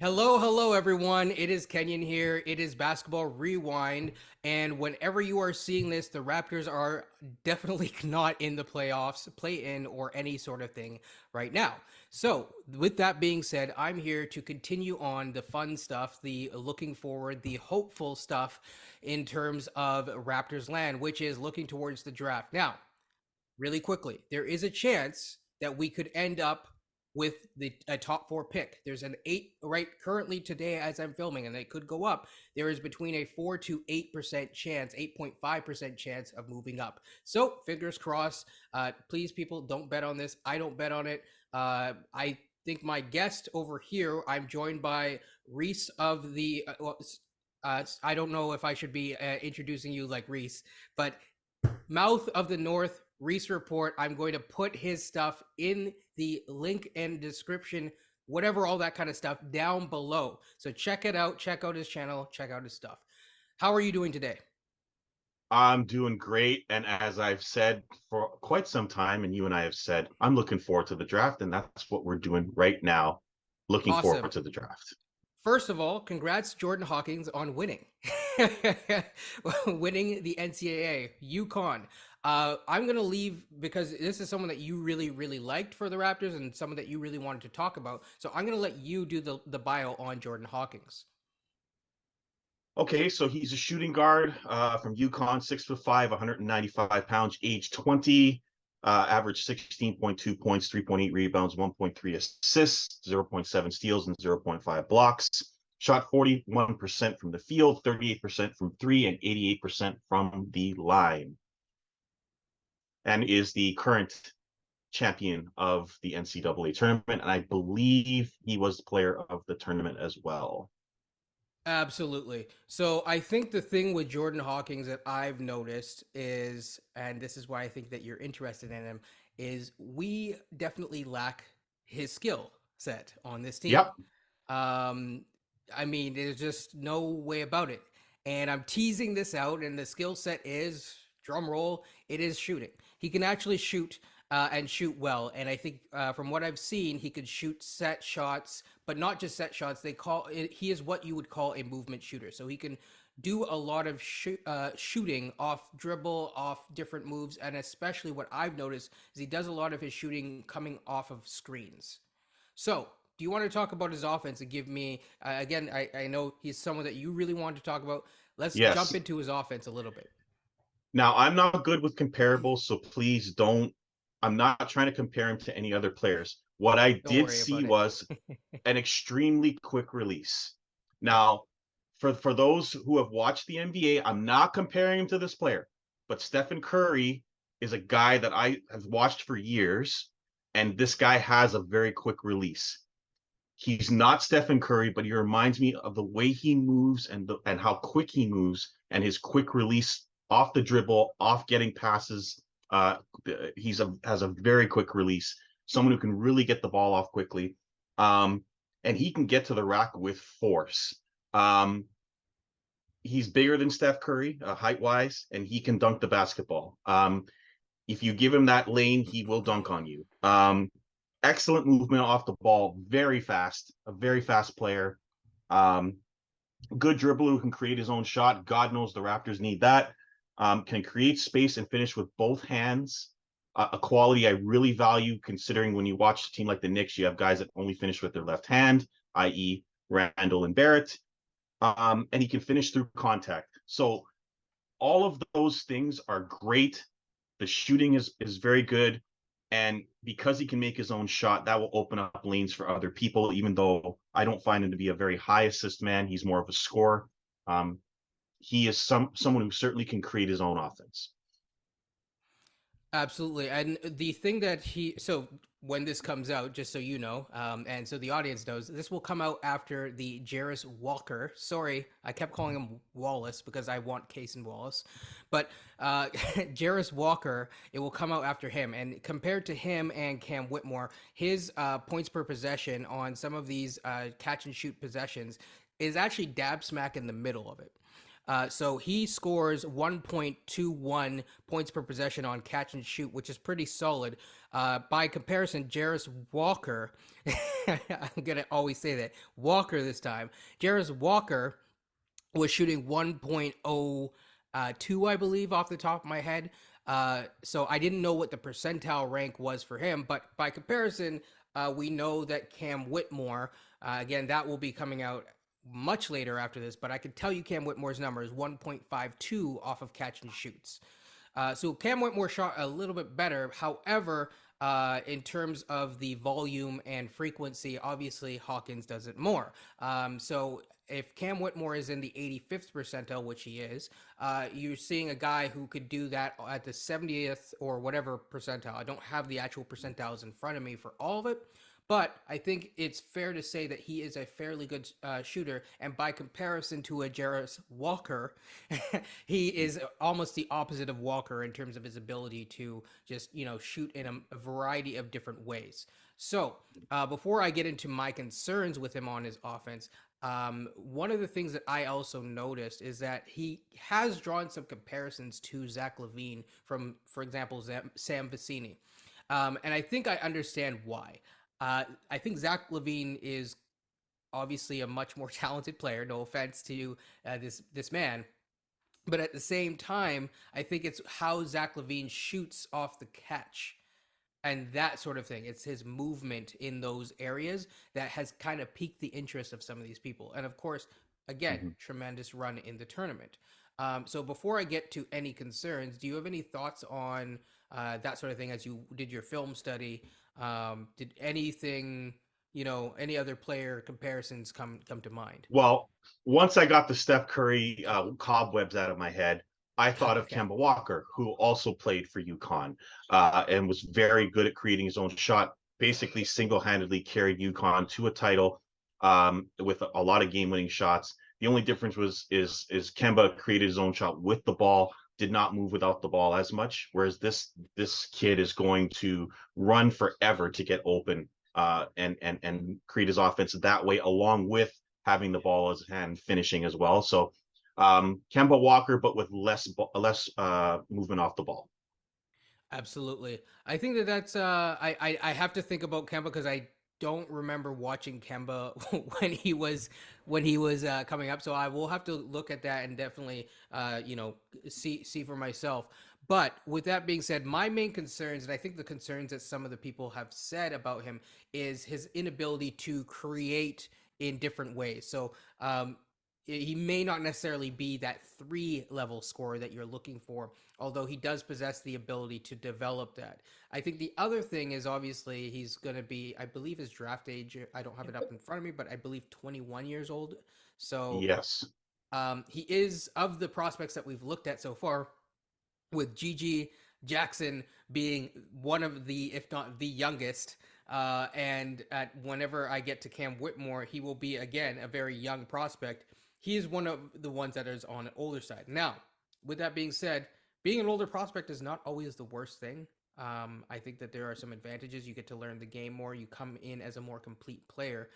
Hello, hello, everyone. It is Kenyon here. It is Basketball Rewind. And whenever you are seeing this, the Raptors are definitely not in the playoffs, play in, or any sort of thing right now. So, with that being said, I'm here to continue on the fun stuff, the looking forward, the hopeful stuff in terms of Raptors land, which is looking towards the draft. Now, really quickly, there is a chance that we could end up with the a top four pick. There's an 8 right currently today as I'm filming, and it could go up. There is between a 4 to 8% chance, 8.5% chance of moving up. So fingers crossed. Please, people, don't bet on this. I don't bet on it. I think my guest over here. I'm joined by Reece of the. I don't know if I should be introducing you like Reece, but Mouth of the North, Reece Report. I'm going to put his stuff in the link and description, whatever, all that kind of stuff down below. So check it out. Check out his channel. Check out his stuff. How are you doing today? I'm doing great. And as I've said for quite some time, and you and I have said, I'm looking forward to the draft. And that's what we're doing right now, looking forward Awesome. to the draft. First of all, congrats, Jordan Hawkins, on winning. Winning the NCAA, UConn. I'm going to leave because this is someone that you really, really liked for the Raptors and someone that you really wanted to talk about. So I'm going to let you do the bio on Jordan Hawkins. Okay, so he's a shooting guard from UConn, 6'5", 195 pounds, age 20, average 16.2 points, 3.8 rebounds, 1.3 assists, 0.7 steals, and 0.5 blocks. Shot 41% from the field, 38% from three, and 88% from the line. And is the current champion of the NCAA tournament. And I believe he was the player of the tournament as well. Absolutely. So I think the thing with Jordan Hawkins that I've noticed is, and this is why I think that you're interested in him, is we definitely lack his skill set on this team. Yep. Um, I mean, there's just no way about it. And I'm teasing this out, and the skill set is drum roll. It is shooting. He can actually shoot and shoot well. And I think from what I've seen, he could shoot set shots, but not just set shots. They call it, he is what you would call a movement shooter. So he can do a lot of shooting off dribble, off different moves, and especially what I've noticed is he does a lot of his shooting coming off of screens. So, do you want to talk about his offense and give me, again, I know he's someone that you really want to talk about. Let's jump Yes. into his offense a little bit. Now, I'm not good with comparables, so please don't. I'm not trying to compare him to any other players. What I Don't did worry see about it. was an extremely quick release. Now, for those who have watched the NBA, I'm not comparing him to this player, but Stephen Curry is a guy that I have watched for years, and this guy has a very quick release. He's not Stephen Curry, but he reminds me of the way he moves and how quick he moves and his quick release off the dribble, off getting passes. Uh, has a very quick release. Someone who can really get the ball off quickly, and he can get to the rack with force. Um, he's bigger than Steph Curry, height wise, and he can dunk the basketball. If you give him that lane, he will dunk on you. Excellent movement off the ball, very fast, a very fast player. Um, Good dribbler who can create his own shot. God knows the Raptors need that. Can create space and finish with both hands. A quality I really value considering when you watch a team like the Knicks, you have guys that only finish with their left hand, i.e., Randall and Barrett. And he can finish through contact. So all of those things are great. The shooting is very good. And because he can make his own shot, that will open up lanes for other people, even though I don't find him to be a very high assist man. He's more of a scorer. Um, he is someone who certainly can create his own offense. Absolutely. And the thing that so when this comes out, just so you know, and so the audience knows, this will come out after the Jarris Walker. Sorry, I kept calling him Wallace because I want Case and Wallace. But Jarris Walker, it will come out after him. And compared to him and Cam Whitmore, his points per possession on some of these catch and shoot possessions is actually dab smack in the middle of it. So he scores 1.21 points per possession on catch and shoot, which is pretty solid. By comparison, Jarris Walker, I'm going to always say that, Walker this time. Jarris Walker was shooting 1.02, I believe, off the top of my head. So I didn't know what the percentile rank was for him, but by comparison, we know that Cam Whitmore, again, that will be coming out much later after this, but I can tell you Cam Whitmore's number is 1.52 off of catch and shoots. So Cam Whitmore shot a little bit better. However, in terms of the volume and frequency, obviously Hawkins does it more. So if Cam Whitmore is in the 85th percentile, which he is, you're seeing a guy who could do that at the 70th or whatever percentile. I don't have the actual percentiles in front of me for all of it, but I think it's fair to say that he is a fairly good shooter. And by comparison to a Jarris Walker, he is almost the opposite of Walker in terms of his ability to just, shoot in a variety of different ways. So before I get into my concerns with him on his offense, one of the things that I also noticed is that he has drawn some comparisons to Zach LaVine from, for example, Sam Vecini. And I think I understand why. I think Zach LaVine is obviously a much more talented player. No offense to this man, but at the same time, I think it's how Zach LaVine shoots off the catch and that sort of thing. It's his movement in those areas that has kind of piqued the interest of some of these people. And of course, again, Mhm. tremendous run in the tournament. So before I get to any concerns, do you have any thoughts on that sort of thing as you did your film study? Did anything, any other player comparisons come to mind? Well, once I got the Steph Curry cobwebs out of my head, I thought of Okay. Kemba Walker, who also played for UConn and was very good at creating his own shot. Basically, single-handedly carried UConn to a title with a lot of game-winning shots. The only difference is Kemba created his own shot with the ball, did not move without the ball as much, whereas this kid is going to run forever to get open and create his offense that way, along with having the ball as hand finishing as well. So Kemba Walker, but with less movement off the ball. Absolutely. I think that's I have to think about Kemba because I don't remember watching Kemba when he was coming up. So I will have to look at that and definitely see for myself. But with that being said, my main concerns, and I think the concerns that some of the people have said about him, is his inability to create in different ways. So he may not necessarily be that 3 level scorer that you're looking for, although he does possess the ability to develop that. I think the other thing is obviously he's going to be, I believe his draft age, I don't have it up in front of me, but I believe 21 years old. So Yes. he is, of the prospects that we've looked at so far, with Gigi Jackson being one of the, if not the youngest. And whenever I get to Cam Whitmore, he will be, again, a very young prospect. He is one of the ones that is on an older side. Now, with that being said, being an older prospect is not always the worst thing. I think that there are some advantages. You get to learn the game more. You come in as a more complete player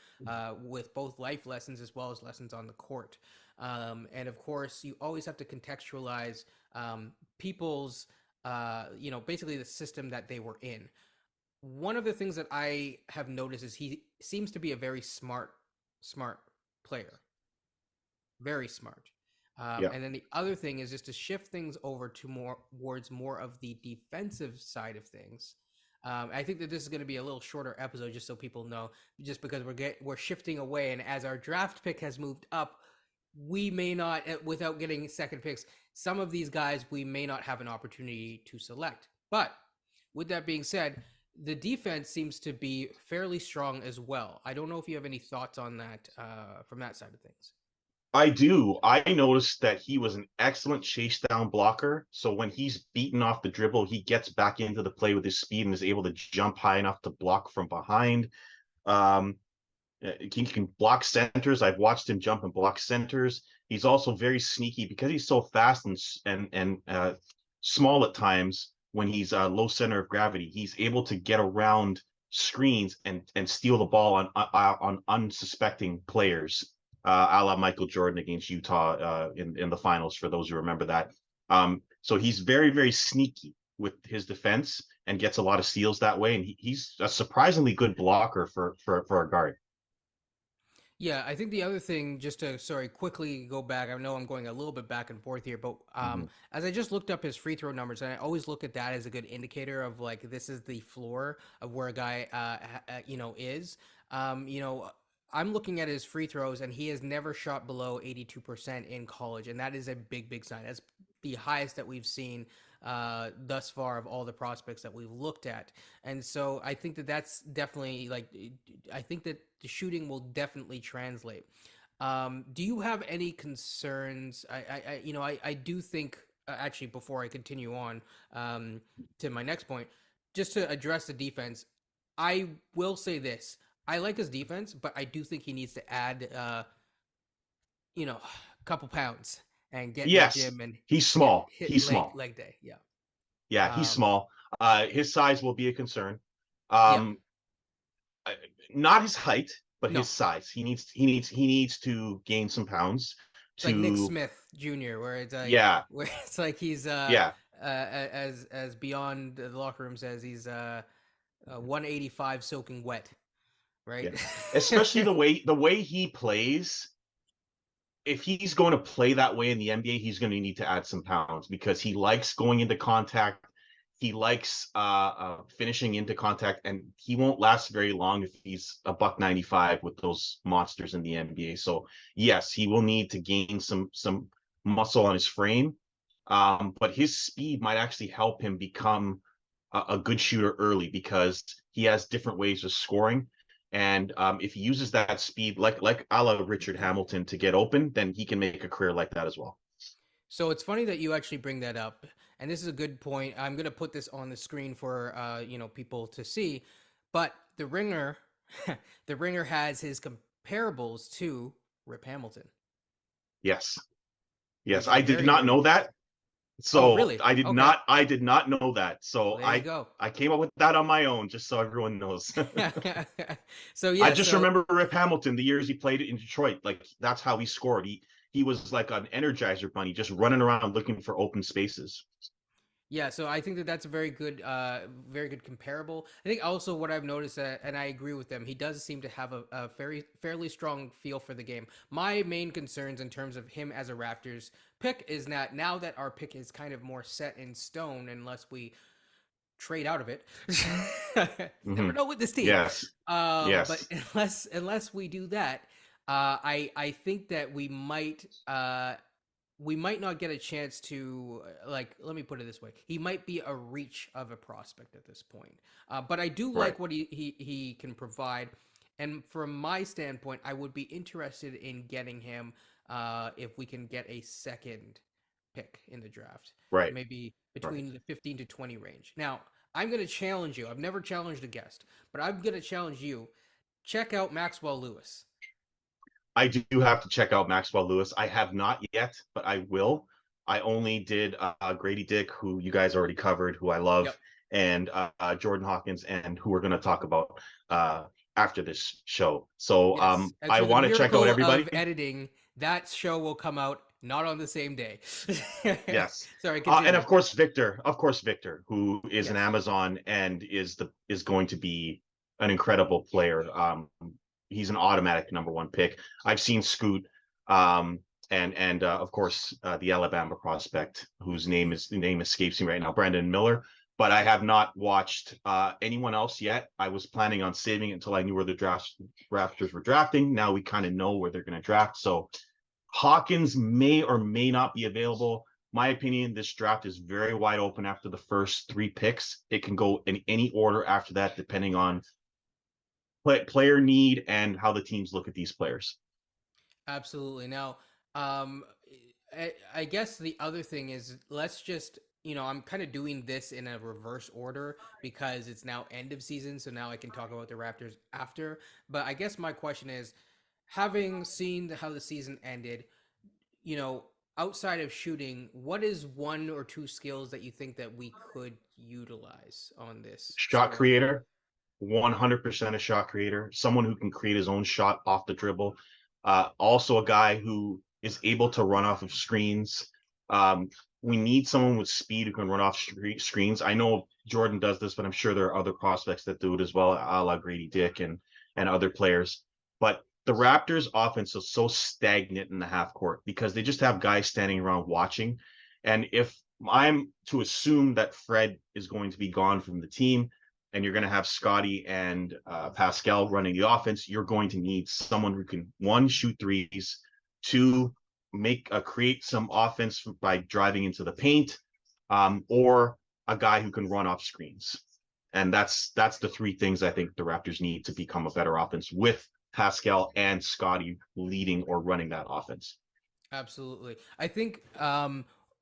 with both life lessons as well as lessons on the court. And of course, you always have to contextualize people's, basically the system that they were in. One of the things that I have noticed is he seems to be a very smart player, very smart. Yeah. And then the other thing is just to shift things over to more towards more of the defensive side of things. I think that this is going to be a little shorter episode, just so people know, just because we're shifting away, and as our draft pick has moved up, we may not, without getting second picks, some of these guys we may not have an opportunity to select. But with that being said, the defense seems to be fairly strong as well. I don't know if you have any thoughts on that from that side of things. I do. I noticed that he was an excellent chase down blocker. So when he's beaten off the dribble, he gets back into the play with his speed and is able to jump high enough to block from behind. Um, he can block centers. I've watched him jump and block centers. He's also very sneaky because he's so fast and small at times. When he's low center of gravity, he's able to get around screens and steal the ball on unsuspecting players. a la Michael Jordan against Utah in the finals, for those who remember that. So he's very, very sneaky with his defense and gets a lot of steals that way. And he's a surprisingly good blocker for a guard. Yeah, I think the other thing, just to sorry quickly go back. I know I'm going a little bit back and forth here, but Mm-hmm. as I just looked up his free throw numbers, and I always look at that as a good indicator of like this is the floor of where a guy, is. I'm looking at his free throws, and he has never shot below 82% in college, and that is a big, big sign. That's the highest that we've seen thus far of all the prospects that we've looked at. And so I think that that's definitely like, I think that the shooting will definitely translate. Do you have any concerns? I do think, actually, before I continue on to my next point, just to address the defense, I will say this. I like his defense, but I do think he needs to add, a couple pounds and get in the Yes, gym and he's get small. hit He's small. leg day. Yeah. Yeah, he's Um, small. His size will be a concern. yeah. Um, Not his height, but his No, size. He needs to gain some pounds it's like Nick to. Smith Jr., where it's like Yeah, where it's like he's yeah, as beyond the locker room says he's 185 soaking wet, right? yeah. Especially the way he plays. If he's going to play that way in the NBA, he's going to need to add some pounds because he likes going into contact. He likes finishing into contact, and he won't last very long if he's a buck 95 with those monsters in the NBA. So yes, he will need to gain some muscle on his frame, but his speed might actually help him become a good shooter early because he has different ways of scoring. And if he uses that speed, like a la Richard Hamilton, to get open, then he can make a career like that as well. So it's funny that you actually bring that up, and this is a good point. I'm gonna put this on the screen for people to see, but the Ringer, the Ringer has his comparables to Rip Hamilton, Yes, yes, which is I did very, not very know interesting. that. Oh, So really? I did Okay. not, I did not know that. Well, So there you I go. I came up with that on my own, just so everyone knows. So I yeah, just so remember Rip Hamilton, the years he played in Detroit. Like that's how he scored. He was like an energizer bunny, just running around looking for open spaces. yeah, so I think that that's a very good comparable. I think also what I've noticed, and I agree with them, he does seem to have a fairly strong feel for the game. My main concerns in terms of him as a Raptors pick is that now that our pick is kind of more set in stone, unless we trade out of it, never Hmm. know with this team. Yes, But yes, unless we do that, I think that we might not get a chance to like, let me put it this way, he might be a reach of a prospect at this point, but I do right, like what he can provide. And from my standpoint, I would be interested in getting him if we can get a second pick in the draft, right, maybe right. between the 15 to 20 range. Now I'm going to challenge you. I've never challenged a guest, but I'm going to challenge you. Check out Maxwell Lewis. I do have to check out Maxwell Lewis. I have not yet, but I will. I only did Grady Dick, who you guys already covered, who I love, Yep. and Jordan Hawkins, and who we're going to talk about after this show. So Yes. And I through the want to check out miracle everybody. of editing, that show will come out not on the same day. Yes. Sorry, And continue. of course, Victor, who is an Yes. Amazon and is going to be an incredible player. He's an automatic number one pick. I've seen Scoot, and of course the Alabama prospect, whose name escapes me right now, Brandon Miller. But I Yep. have not watched anyone else yet. I was planning on saving it until I knew where the Raptors were drafting. Now we kind of know where they're going to draft. So Hawkins may or may not be available. My opinion, this draft is very wide open after the first three picks. It can go in any order after that, depending on player need and how the teams look at these players. Absolutely. Now, um, I guess the other thing is, let's just, I'm kind of doing this in a reverse order because it's now end of season. So now I can talk about the Raptors after. But I guess my question is, having seen how the season ended, you know, outside of shooting, what is one or two skills that you think that we could utilize on this Shot squad? creator, 100% a shot creator, someone who can create his own shot off the dribble. Also a guy who is able to run off of screens. Um, we need someone with speed who can run off screens. I know Jordan does this, but I'm sure there are other prospects that do it as well, a la Grady Dick and other players. But the Raptors offense is so stagnant in the half court because they just have guys standing around watching. And if I'm to assume that Fred is going to be gone from the team, and you're going to have Scotty and Pascal running the offense, you're going to need someone who can, one, shoot threes, two, make create some offense by driving into the paint, or a guy who can run off screens. And that's the three things I think the Raptors need to become a better offense, with Pascal and Scotty leading or running that offense. Absolutely. I think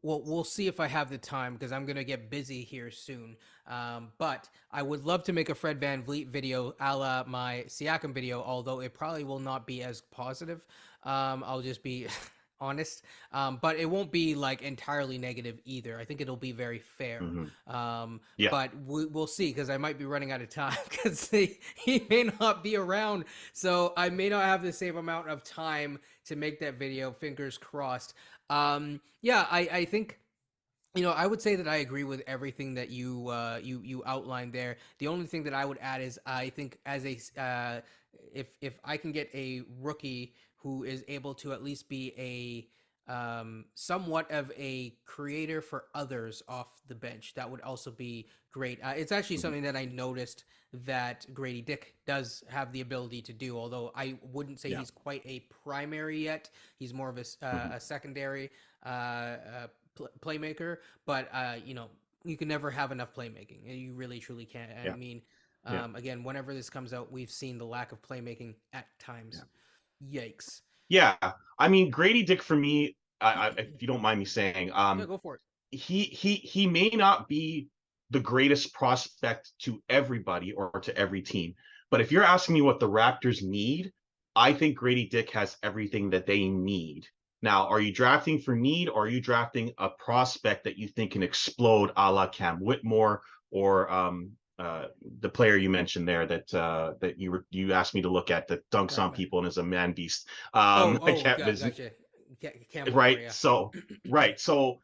well, we'll see if I have the time because I'm gonna get busy here soon. But I would love to make a Fred Van Vliet video a la my Siakam video, although it probably will not be as positive. I'll just be honest. But it won't be like entirely negative either. I think it'll be very fair. Mm-hmm. Yeah. But we'll see because I might be running out of time because he may not be around. So I may not have the same amount of time to make that video. Fingers crossed. Yeah, I think I would say that I agree with everything that you outlined there. The only thing that I would add is I think as a if I can get a rookie who is able to at least be a somewhat of a creator for others off the bench, that would also be great. It's actually Mm-hmm. something that I noticed that Grady Dick does have the ability to do, although I wouldn't say Yeah. he's quite a primary yet. He's more of Mm-hmm. a secondary playmaker, but you can never have enough playmaking. You really truly can't. I Yeah. mean, Yeah. again, whenever this comes out, we've seen the lack of playmaking at times. Yeah. Yikes. Yeah. I mean, Grady Dick for me, if you don't mind me saying, Yeah, go for it. he may not be the greatest prospect to everybody or to every team, but if you're asking me what the Raptors need, I think Grady Dick has everything that they need. Now, are you drafting for need, or are you drafting a prospect that you think can explode, a la Cam Whitmore, or the player you mentioned there that you asked me to look at, that dunks Right, on right. people and is a man beast? I Oh, can't visit. gotcha. Cam Whitmore, Right. yeah. So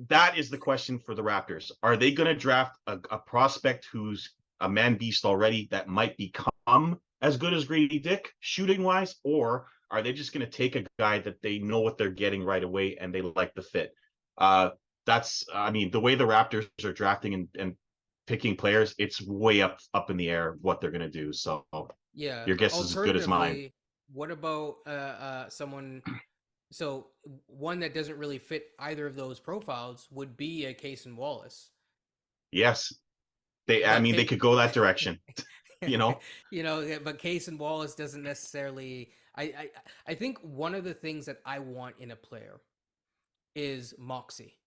that is the question for the Raptors. Are they going to draft a prospect who's a man beast already that might become as good as Grady Dick shooting wise, or are they just going to take a guy that they know what they're getting right away and they like the fit? Uh, I mean, the way the Raptors are drafting and picking players, it's way up in the air what they're going to do. So Yeah. your guess is as good as mine. Alternatively, what about someone? So one that doesn't really fit either of those profiles would be a Case and Wallace, Yes, I but mean, they Case, could go that direction. You know. but Case and Wallace doesn't necessarily. I think one of the things that I want in a player is Moxie.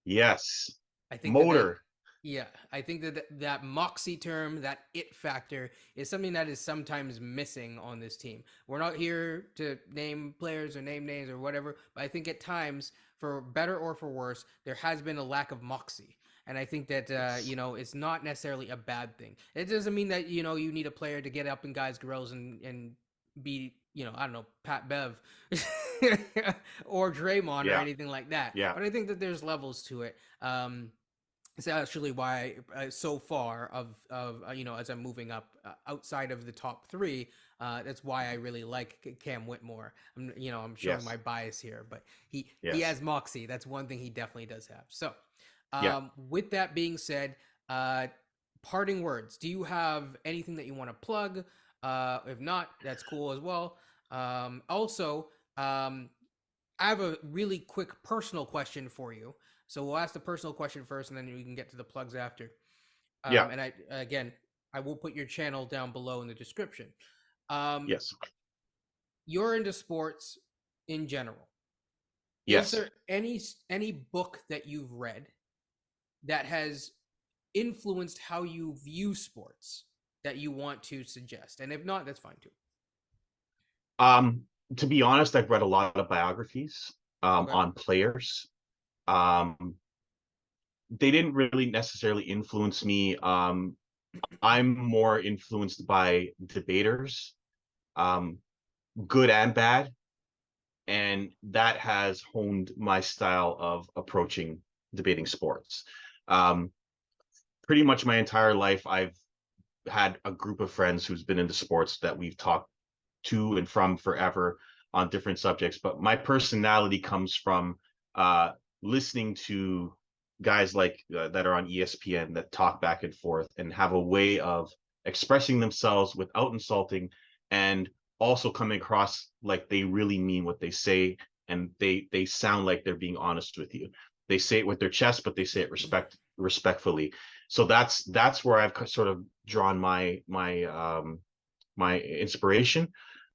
Yes. I think that Motor. yeah, I think that Moxie term, that it factor, is something that is sometimes missing on this team. We're not here to name players or name names or whatever, but I think at times, for better or for worse, there has been a lack of Moxie. And I think that Yes. it's not necessarily a bad thing. It doesn't mean that you need a player to get up in guys' grills and be I don't know, Pat Bev or Draymond or Yeah. anything like that. Yeah. But I think that there's levels to it. It's actually why so far as I'm moving up outside of the top three, that's why I really like Cam Whitmore. I'm showing Yes. my bias here, but he Yes. has moxie. That's one thing he definitely does have. So, Yeah. with that being said, uh, parting words. Do you have anything that you want to plug? If not, that's cool as well. Also, I have a really quick personal question for you. So we'll ask the personal question first, and then we can get to the plugs after. Yeah. And I will put your channel down below in the description. Um, Yes. you're into sports in general. Is Yes. there any book that you've read that has influenced how you view sports that you want to suggest? And if not, that's fine too. Um, to be honest, I've read a lot of biographies Okay. on players. Um, they didn't really necessarily influence me. I'm more influenced by debaters. Um, good and bad, and that has honed my style of approaching debating sports. Um, Pretty much my entire life, I've had a group of friends who's been into sports that we've talked to and from forever on different subjects. But my personality comes from uh, listening to guys like that are on ESPN that talk back and forth and have a way of expressing themselves without insulting, and also coming across like they really mean what they say, and they sound like they're being honest with you. They say it with their chest, but they say it respectfully. So that's where I've sort of drawn my inspiration.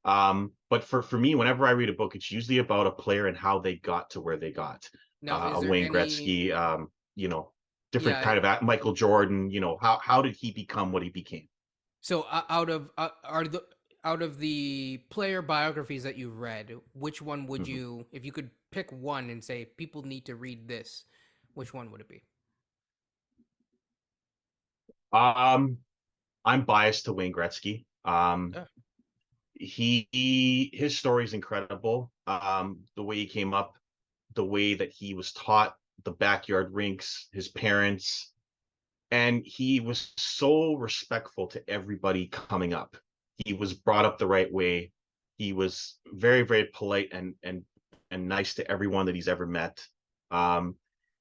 But for me, whenever I read a book, it's usually about a player and how they got to where they got. Now, is A there Wayne any? Gretzky, you know, different Yeah. kind of Michael Jordan. You know, how did he become what he became? So out of the player biographies that you've read, which one would Mhm. you, if you could pick one and say people need to read this, which one would it be? Um, I'm biased to Wayne Gretzky. Yeah. His story is incredible. The way he came up, the way that he was taught, the backyard rinks, his parents, and he was so respectful to everybody coming up. He was brought up the right way. He was very, very polite and nice to everyone that he's ever met. Um,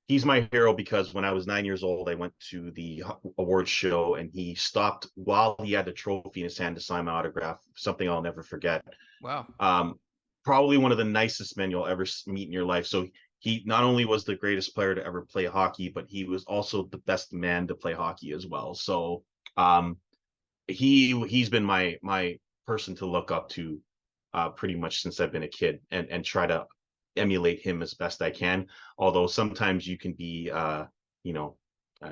he's my hero because when I was 9 years old, I went to the awards show and he stopped while he had the trophy in his hand to sign my autograph. Something I'll never forget. Wow. Um, Probably one of the nicest men you'll ever meet in your life. So he not only was the greatest player to ever play hockey, but he was also the best man to play hockey as well. So um, he's been my person to look up to pretty much since I've been a kid, and try to emulate him as best I can. Although sometimes you can be you know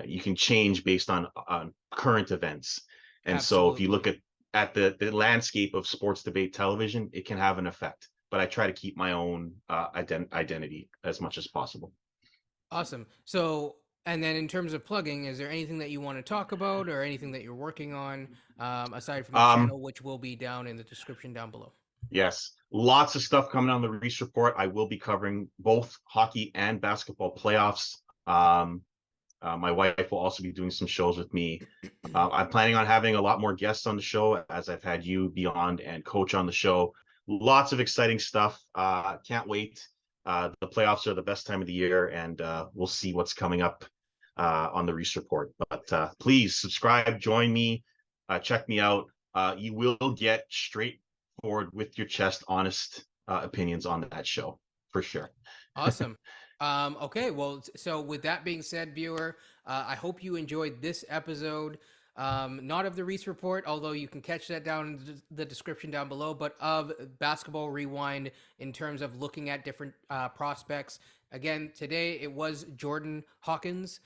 you can change based on current events, and so if you look Absolutely. at the landscape of sports debate television, it can have an effect. But I try to keep my own identity as much as possible. Awesome. So, and then in terms of plugging, is there anything that you want to talk about or anything that you're working on aside from the Um, channel, which will be down in the description down below? Yes, lots of stuff coming on the Reece Report. I will be covering both hockey and basketball playoffs. Um, my wife will also be doing some shows with me. I'm planning on having a lot more guests on the show, as I've had you, Beyond, and Coach on the show. Lots of exciting stuff. Can't wait. The playoffs are the best time of the year, and we'll see what's coming up on the Reese Report. But please subscribe, join me, check me out. You will get straightforward, with your chest, honest opinions on that show for sure. Awesome. Okay, well, so with that being said, viewer, I hope you enjoyed this episode. Not of the Reese Report, although you can catch that down in the description down below, but of Basketball Rewind in terms of looking at different prospects. Again, today it was Jordan Hawkins.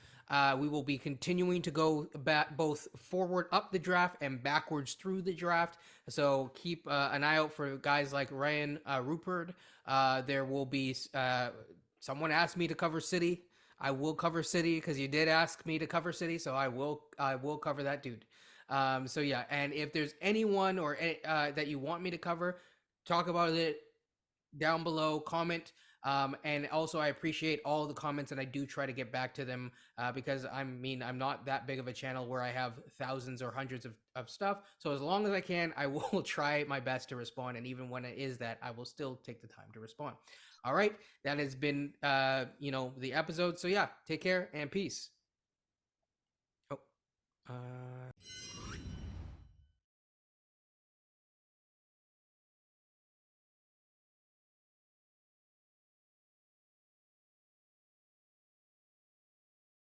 We will be continuing to go back both forward up the draft and backwards through the draft. So keep an eye out for guys like Ryan Rupert. There will be someone asked me to cover City. I will cover City because you did ask me to cover City, so I will cover that dude. So yeah, and if there's anyone or that you want me to cover, talk about it down below, comment. And also, I appreciate all the comments, and I do try to get back to them because I'm not that big of a channel where I have thousands or hundreds of stuff. So as long as I can, I will try my best to respond. And even when it is that, I will still take the time to respond. All right, that has been the episode. So yeah, take care and peace. Oh,